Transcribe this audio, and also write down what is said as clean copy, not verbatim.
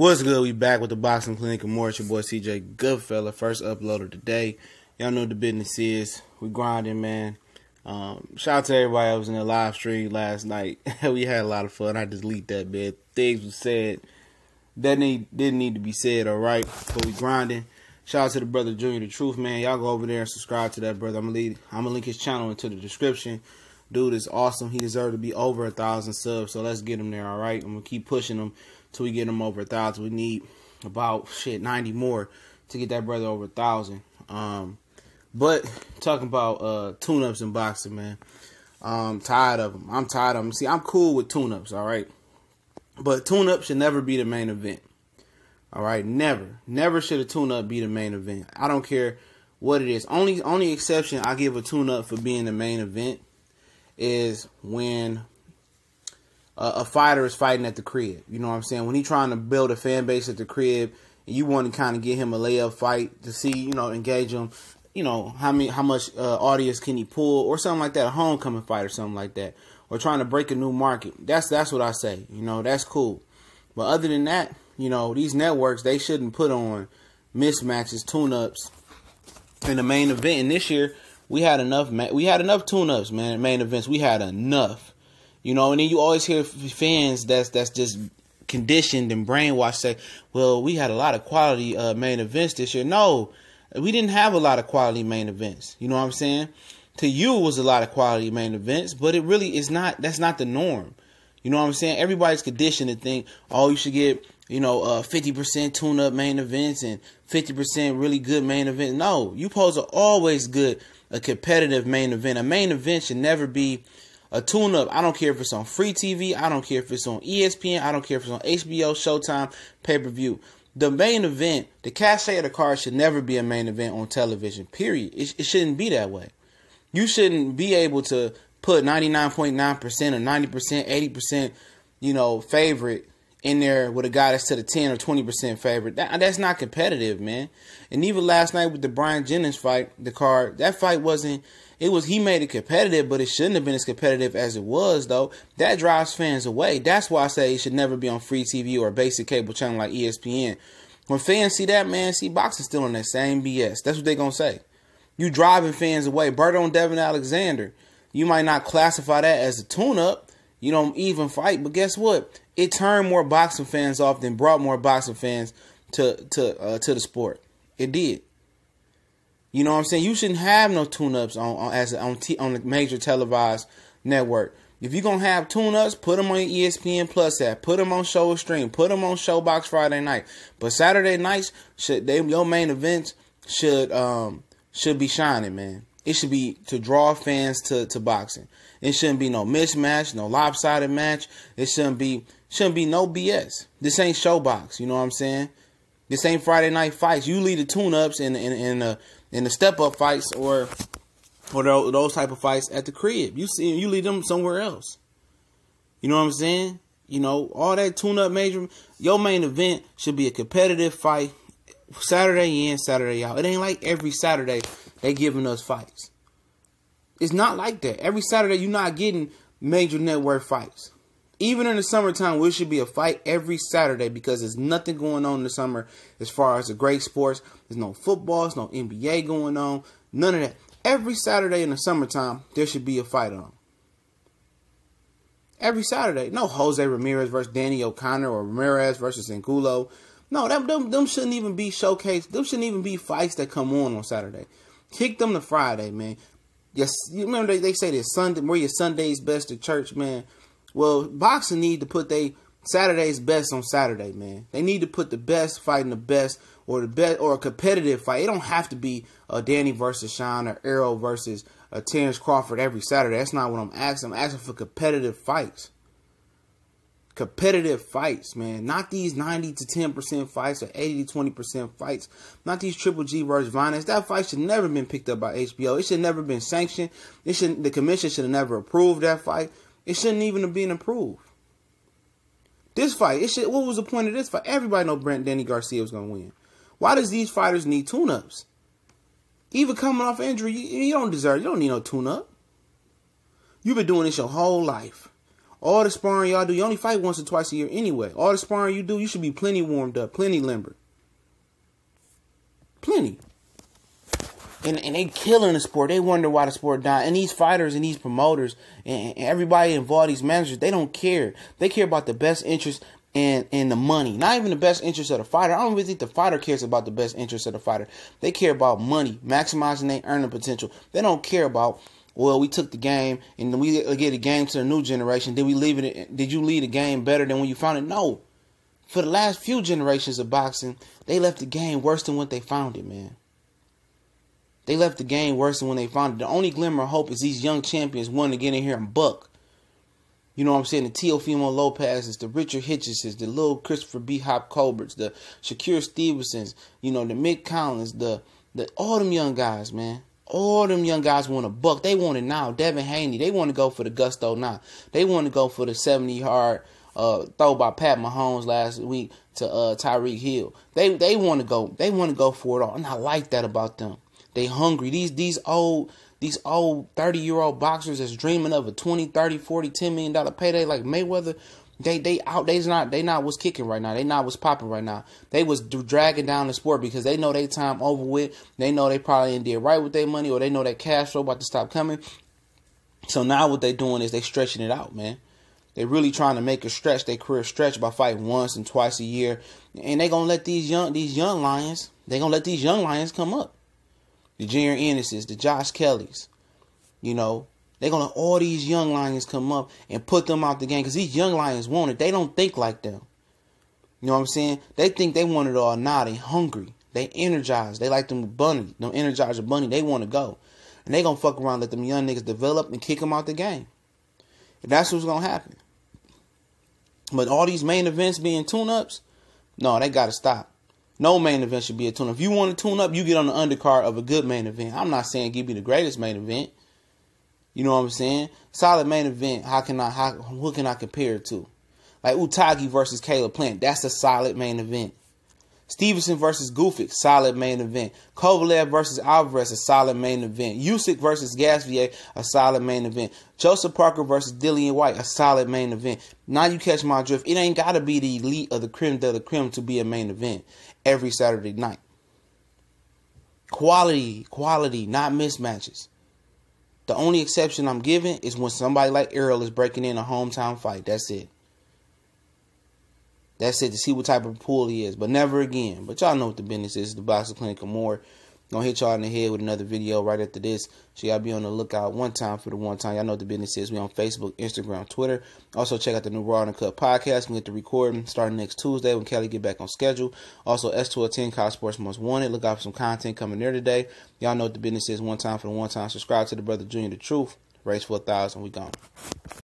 What's good? We back with the Boxing Clinic and more. It's your boy CJ Goodfella, first uploader today. Y'all know what the business is. We grinding, man. Shout out to everybody that was in the live stream last night. We had a lot of fun. I just leaked that bit. Things was said that didn't need to be said, alright? But we grinding. Shout out to the brother Junior the Truth, man. Y'all go over there and subscribe to that brother. I'm gonna link his channel into the description. Dude is awesome. He deserves to be over 1,000 subs, so let's get him there, alright? I'm gonna keep pushing him till we get him over 1,000. We need about 90 more to get that brother over 1,000. But talking about tune-ups in boxing, man. I'm tired of them. I'm tired of them. See, I'm cool with tune-ups, all right? But tune-up should never be the main event. All right? Never. Never should a tune-up be the main event. I don't care what it is. Only exception I give a tune-up for being the main event is when a fighter is fighting at the crib. You know what I'm saying? When he's trying to build a fan base at the crib and you want to kind of get him a layup fight to see, engage him, how much audience can he pull or something like that, a homecoming fight or something like that, or trying to break a new market. That's what I say. That's cool. But other than that, these networks, they shouldn't put on mismatches, tune-ups in the main event. And this year, we had enough tune-ups, man, main events. We had enough. And then you always hear fans that's just conditioned and brainwashed say, well, we had a lot of quality main events this year. No, we didn't have a lot of quality main events. You know what I'm saying? To you, it was a lot of quality main events, but it really is not. That's not the norm. You know what I'm saying? Everybody's conditioned to think, oh, you should get, 50% tune-up main events and 50% really good main events. No, you supposed to always good a competitive main event. A main event should never be a tune-up. I don't care if it's on free TV. I don't care if it's on ESPN. I don't care if it's on HBO, Showtime, pay-per-view. The main event, the cachet of the card should never be a main event on television, period. It shouldn't be that way. You shouldn't be able to put 99.9% or 90%, 80%, favorite in there with a guy that's to the 10 or 20% favorite. That's not competitive, man. And even last night with the Brian Jennings fight, the card, that fight he made it competitive, but it shouldn't have been as competitive as it was, though. That drives fans away. That's why I say it should never be on free TV or a basic cable channel like ESPN. When fans see that, man, see boxing still on that same BS. That's what they're going to say. You driving fans away. Berto and Devin Alexander, you might not classify that as a tune-up. You don't even fight, but guess what? It turned more boxing fans off than brought more boxing fans to the sport. It did. You know what I'm saying? You shouldn't have no tune-ups on the major televised network. If you're going to have tune-ups, put them on your ESPN Plus app. Put them on Show Stream. Put them on Showbox Friday night. But Saturday nights, your main events should be shining, man. It should be to draw fans to boxing. It shouldn't be no mismatch, no lopsided match. It shouldn't be no BS. This ain't Showbox, you know what I'm saying? This ain't Friday night fights. You lead the tune-ups in the step-up fights or those type of fights at the crib. You lead them somewhere else. You know what I'm saying? All that tune-up major. Your main event should be a competitive fight. Saturday in, Saturday out. It ain't like every Saturday they giving us fights. It's not like that. Every Saturday you're not getting major network fights. Even in the summertime, there should be a fight every Saturday because there's nothing going on in the summer as far as the great sports. There's no football, there's no NBA going on, none of that. Every Saturday in the summertime, there should be a fight on. Every Saturday. No Jose Ramirez versus Danny O'Connor or Ramirez versus Angulo. No, them shouldn't even be showcased. Them shouldn't even be fights that come on Saturday. Kick them to Friday, man. Yes, you remember they say that Sunday, where your Sunday's best to church, man. Well, boxing need to put they Saturday's best on Saturday, man. They need to put the best fighting the best or a competitive fight. It don't have to be Danny versus Sean or Errol versus Terrence Crawford every Saturday. That's not what I'm asking. I'm asking for competitive fights. Competitive fights, man. Not these 90 to 10% fights or 80 to 20% fights. Not these Triple G versus Vinus. That fight should never been picked up by HBO. It should never been sanctioned. The commission should have never approved that fight. It shouldn't even have been approved. This fight, what was the point of this fight? Everybody know Danny Garcia was going to win. Why does these fighters need tune-ups? Even coming off injury, you don't need no tune-up. You've been doing this your whole life. All the sparring y'all do, you only fight once or twice a year anyway. All the sparring you do, you should be plenty warmed up, plenty limber. Plenty. And they killing the sport. They wonder why the sport died. And these fighters and these promoters and everybody involved, these managers, they don't care. They care about the best interest and the money. Not even the best interest of the fighter. I don't really think the fighter cares about the best interest of the fighter. They care about money, maximizing their earning potential. They don't care about, well, we took the game and we get the game to the new generation. Did you leave the game better than when you found it? No. For the last few generations of boxing, they left the game worse than what they found it, man. They left the game worse than when they found it. The only glimmer of hope is these young champions wanting to get in here and buck. You know what I'm saying? The Teofimo Lopez's, the Richard Hitches's, the little Christopher B. Hop Colberts, the Shakur Stevensons, you know, the Mick Collins, the all them young guys, man. All them young guys want to buck. They want it now. Devin Haney, they want to go for the gusto now. They want to go for the 70-yard throw by Pat Mahomes last week to Tyreek Hill. They want to go. They want to go for it all. And I like that about them. They hungry. These old 30-year-old boxers that's dreaming of a 20, 30, 40, $10 million payday like Mayweather, they not what's kicking right now. They not what's popping right now. They was dragging down the sport because they know their time over with. They know they probably ain't did right with their money, or they know that cash flow about to stop coming. So now what they doing is they stretching it out, man. They really trying to make their career stretch by fighting once and twice a year. And they gonna let these young lions come up. The Jaron Ennises, the Josh Kellys, you know, they're going to all these young lions come up and put them out the game because these young lions want it. They don't think like them. You know what I'm saying? They think they want it all now. They hungry. They energized. They like them bunny, them energizer bunny. They want to go. And they going to fuck around, let them young niggas develop and kick them out the game. And that's what's going to happen. But all these main events being tune-ups, no, they got to stop. No main event should be a tune-up. If you want to tune up, you get on the undercard of a good main event. I'm not saying give me the greatest main event. You know what I'm saying? Solid main event. What can I compare it to? Like Utagi versus Caleb Plant. That's a solid main event. Stevenson versus Gufic. Solid main event. Kovalev versus Alvarez. A solid main event. Usyk versus Gasvier. A solid main event. Joseph Parker versus Dillian White. A solid main event. Now you catch my drift. It ain't got to be the elite of the creme de la creme to be a main event every Saturday night. Quality, not mismatches. The only exception I'm giving is when somebody like Errol is breaking in a hometown fight. That's it. That's it, to see what type of pool he is. But never again. But y'all know what the business is. The Boxing Clinic and more. Gonna hit y'all in the head with another video right after this. So y'all be on the lookout one time for the one time. Y'all know what the business is. We on Facebook, Instagram, Twitter. Also check out the new Raw and Cut podcast. We get the recording starting next Tuesday when Kelly get back on schedule. Also S210 College Sports Most Wanted. Look out for some content coming there today. Y'all know what the business is. One time for the one time. Subscribe to the brother Junior the Truth. Race for 1,000. We gone.